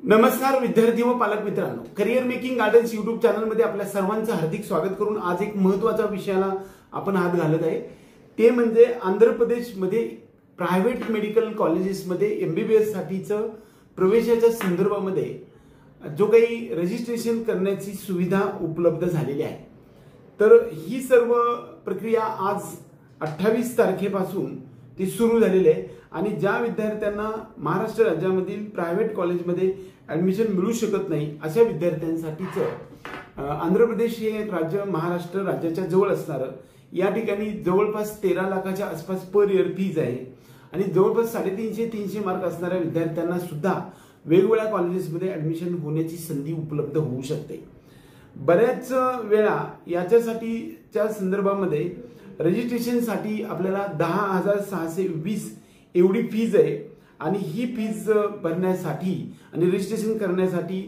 नमस्कार विद्यार्थी व पालक मित्रांनो, career making gardens YouTube channel मध्ये आपल्या सर्वांचं हार्दिक स्वागत करून आज एक महत्त्वाच्या विषयाला आपण हात घालत आहे। ते म्हणजे आंध्र प्रदेशमध्ये प्रायव्हेट मेडिकल कॉलेजेसमध्ये एमबीबीएस साठीचं प्रवेशाच्या संदर्भामध्ये जो काही रजिस्ट्रेशन करण्याची सुविधा उपलब्ध झालेली आहे। तर ही सर्व प्रक्रिया आज 28 तारखेपासून ती सुरू झालेली आहे आणि ज्या विद्यार्थ्यांना महाराष्ट्र राज्यामधील प्रायव्हेट कॉलेजमध्ये ॲडमिशन मिळू शकत नाही अशा विद्यार्थ्यांसाठीचं आंध्र प्रदेश हे राज्य महाराष्ट्र राज्याच्या जवळ असणारं या ठिकाणी जवळपास 13 लाखाच्या आसपास पर इयर फीज आहे आणि जवळपास 350-300 मार्क असणाऱ्या विद्यार्थ्यांना सुद्धा वेगवेगळ्या कॉलेजेसमध्ये ॲडमिशन होण्याची संधी उपलब्ध होऊ शकते। बऱ्याच वेळा याच्यासाठीच्या संदर्भामध्ये रजिस्ट्रेशनसाठी आपल्याला 10,620 एवढी फीज आहे आणि ही फीज भरण्यासाठी आणि रजिस्ट्रेशन करण्यासाठी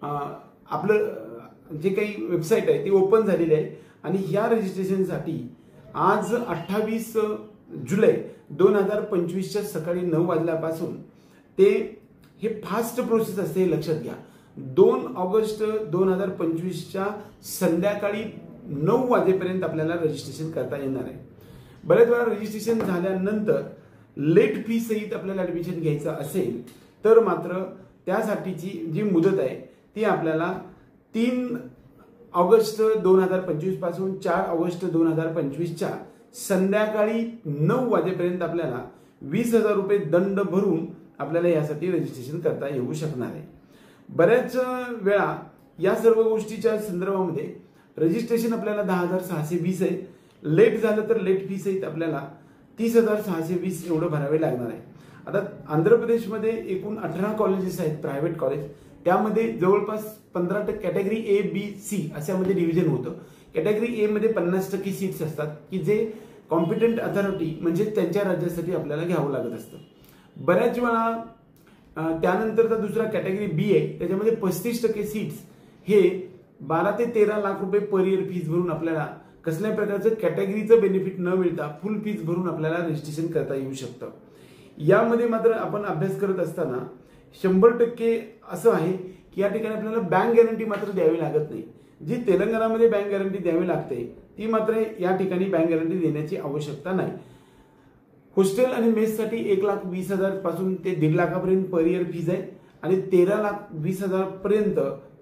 आपलं जे काही वेबसाईट आहे ती ओपन झालेली आहे आणि ह्या रजिस्ट्रेशनसाठी आज 28 जुलै 2025च्या सकाळी 9 वाजल्यापासून ते हे फास्ट प्रोसेस असते हे लक्षात घ्या। 2 ऑगस्ट 2025च्या संध्याकाळी 9 वाजेपर्यंत आपल्याला रजिस्ट्रेशन करता येणार आहे। बरेच वेळा रजिस्ट्रेशन झाल्यानंतर लेट फी सहित आपल्याला ॲडमिशन घ्यायचं असेल तर मात्र त्यासाठीची जी मुदत आहे ती आपल्याला 3 ऑगस्ट 2025 पासून 4 ऑगस्ट 2025च्या संध्याकाळी 9 वाजेपर्यंत आपल्याला 20,000 रुपये दंड भरून आपल्याला यासाठी रजिस्ट्रेशन करता येऊ शकणार आहे। बऱ्याच वेळा या सर्व गोष्टीच्या संदर्भामध्ये रजिस्ट्रेशन आपल्याला 10,620 आहे, लेट झालं तर लेट फी सहित आपल्याला 30,620 एवढं भरावे लागणार आहे। आता आंध्र प्रदेशमध्ये एकूण 18 कॉलेजेस आहेत प्रायव्हेट कॉलेज, त्यामध्ये जवळपास 15% कॅटेगरी ए बी सी अशामध्ये डिव्हिजन होतं। कॅटेगरी ए मध्ये 50% सीट्स असतात की जे कॉम्पिटंट अथॉरिटी म्हणजे त्यांच्या राज्यासाठी आपल्याला घ्यावं लागत असतं। बऱ्याच वेळा त्यानंतरचा दुसरा कॅटेगरी बी आहे, त्याच्यामध्ये 35% सीट्स हे 12 ते 13 लाख रुपये पर इयर फीज भरून आपल्याला कसल्याही प्रकारचं कॅटेगरीचं बेनिफिट न मिळता फुल फीज भरून आपल्याला रजिस्ट्रेशन करता येऊ शकतं। यामध्ये मात्र आपण अभ्यास करत असताना 100% असं आहे की या ठिकाणी आपल्याला बँक गॅरंटी मात्र द्यावी लागत नाही। जी तेलंगणामध्ये बँक गॅरंटी द्यावी लागते ती मात्र या ठिकाणी बँक गॅरंटी देण्याची आवश्यकता नाही। हॉस्टेल आणि मेससाठी 1,20,000 पासून ते 1.5 लाखापर्यंत पर इयर फीज आहे आणि 13,20,000 पर्यंत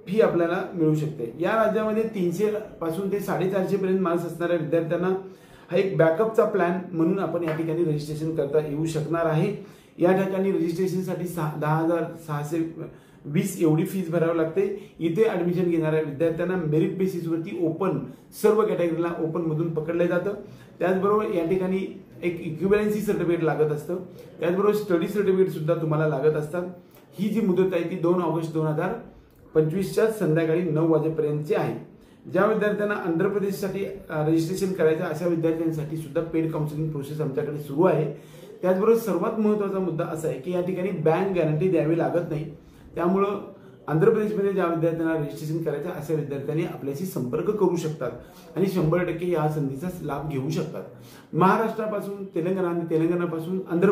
फी आपल्याला मिळू शकते। या राज्यामध्ये 300 पासून ते 450 पर्यंत मार्क्स असणाऱ्या विद्यार्थ्यांना हा एक बॅकअपचा प्लॅन म्हणून आपण या ठिकाणी रजिस्ट्रेशन करता येऊ शकणार आहे। या ठिकाणी रजिस्ट्रेशनसाठी 10,620 एवढी फीज भरावी लागते। इथे ॲडमिशन घेणाऱ्या विद्यार्थ्यांना मेरिट बेसिसवरती ओपन सर्व कॅटेगरीला ओपन मधून पकडले जातं। त्याचबरोबर या ठिकाणी एक इक्विव्हॅलन्सी सर्टिफिकेट लागत असतं, त्याचबरोबर स्टडी सर्टिफिकेट सुद्धा तुम्हाला लागत असतात। ही जी मुदत आहे ती 2 ऑगस्ट 2025च्या संध्याकाळी 9 वाजेपर्यंतची आहे। ज्या विद्यार्थ्यांना आंध्र प्रदेशसाठी रजिस्ट्रेशन करायचं अशा विद्यार्थ्यांसाठी सुद्धा पेड काउन्सिलिंग प्रोसेस आमच्याकडे सुरू आहे। त्याचबरोबर सर्वात महत्त्वाचा मुद्दा असा आहे की या ठिकाणी बँक गॅरंटी द्यावी लागत नाही, त्यामुळं आंध्र प्रदेशमध्ये ज्या विद्यार्थ्यांना रजिस्ट्रेशन करायचं अशा विद्यार्थ्यांनी आपल्याशी संपर्क करू शकतात आणि 100% या संधीचा लाभ घेऊ शकतात। महाराष्ट्रापासून तेलंगणा आणि तेलंगणापासून आंध्र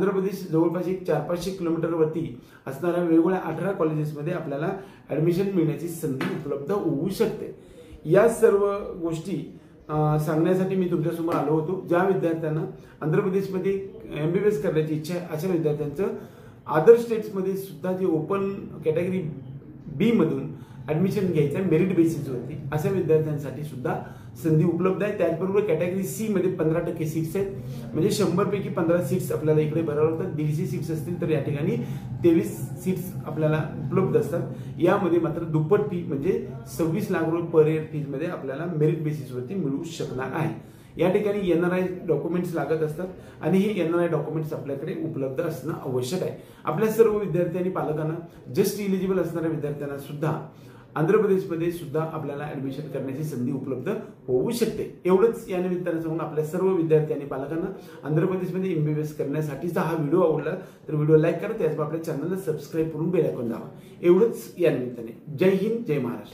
प्रदेश जवळपास एक 400-500 किलोमीटरवरती असणाऱ्या वेगवेगळ्या 18 कॉलेजेसमध्ये आपल्याला ॲडमिशन मिळण्याची संधी उपलब्ध होऊ शकते। या सर्व गोष्टी सांगण्यासाठी मी तुमच्यासमोर आलो होतो। ज्या विद्यार्थ्यांना आंध्र प्रदेशमध्ये एमबीबीएस करण्याची इच्छा आहे अशा विद्यार्थ्यांचं अदर स्टेट्समध्ये सुद्धा जे ओपन कॅटेगरी बी मधून ॲडमिशन घ्यायचं आहे मेरिट बेसिसवरती अशा विद्यार्थ्यांसाठी सुद्धा संधी उपलब्ध आहे। त्याचबरोबर कॅटेगरी सी मध्ये 15% सीट्स आहेत, म्हणजे 100 पैकी 15 सीट्स आपल्याला इकडे भरावं लागतात। 150 सीट्स असतील तर या ठिकाणी 23 सीट्स आपल्याला उपलब्ध असतात। यामध्ये मात्र दुप्पट फी म्हणजे 26 लाख रुपये पर इयर फीज मध्ये आपल्याला मेरिट बेसिसवरती मिळू शकणार आहे। या ठिकाणी एनआरआय डॉक्युमेंट्स लागत असतात आणि हे एनआरआय डॉक्युमेंट्स आपल्याकडे उपलब्ध असणं आवश्यक आहे। आपल्या सर्व विद्यार्थी आणि पालकांना जस्ट इलिजिबल असणाऱ्या विद्यार्थ्यांना सुद्धा आंध्र प्रदेशमध्ये सुद्धा आपल्याला ॲडमिशन करण्याची संधी उपलब्ध होऊ शकते। एवढंच या निमित्तानं सांगून आपल्या सर्व विद्यार्थी आणि पालकांना आंध्र प्रदेशमध्ये एमबीबीएस करण्यासाठीचा हा व्हिडिओ आवडला तर व्हिडिओ लाईक करा, त्याचबरोबर आपल्या चॅनलला सबस्क्राईब करून बेल आयकॉन दाबा। एवढंच या निमित्ताने। जय हिंद, जय महाराष्ट्र।